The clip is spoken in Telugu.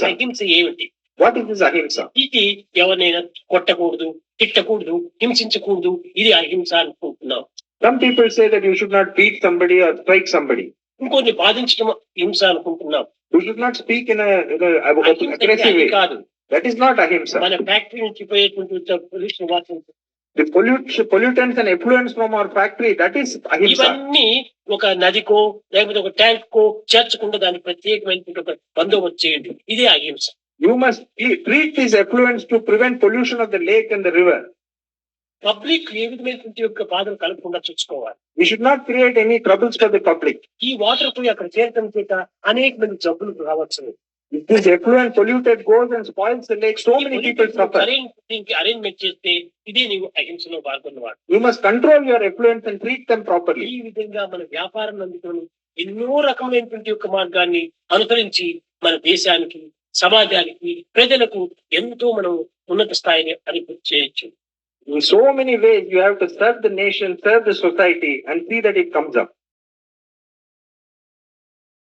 అహింస ఏమిటి? What is this ahimsa? ఇది ఎవరినైనా కొట్టకూడదు, తిట్టకూడదు, హింసించకూడదు, ఇది అహింస అనుకుంటున్నాం. Some people say that you should not beat somebody or strike somebody. ఇంకొన్ని బాధించడం హింస అనుకుంటున్నాం. You should not speak in a aggressive way. కాదు. That is not ahimsa. మన ఫ్యాక్టరీ నుంచి పోయేటువంటి pollution water, The pollutants and effluents from our factory, that is ahimsa. ఇవన్నీ ఒక నదికో లేకపోతే ఒక ట్యాంక్ కో చేర్చకుండా దానికి ప్రత్యేకమైనటువంటి ఒక బందోబస్తు చేయండి, ఇదే అహింస. You must treat these effluents to prevent pollution of the lake and the river. Public ఏ విధమైనటువంటి యొక్క బాధలు కలగకుండా చూసుకోవాలి. We should not create any troubles for the public. ఈ వాటర్ పోయి అక్కడ చేరడం చేత అనేక మంది జబ్బులు రావచ్చు. If this effluent polluted goes and spoils the lake, so many people suffer. Arrangement చేస్తే ఇదే నీవు అహింసలో పాల్గొన్నవాడు. You must control your effluents and treat them properly. ఈ విధంగా మన వ్యాపారం అందుకొని ఎన్నో రకమైనటువంటి యొక్క మార్గాన్ని అనుసరించి మన దేశానికి, సమాజానికి, ప్రజలకు ఎంతో మనం ఉన్నత స్థాయిని అభివృద్ధి చేయొచ్చు. In so many ways, you have to serve the nation, serve the society, and see that it comes up.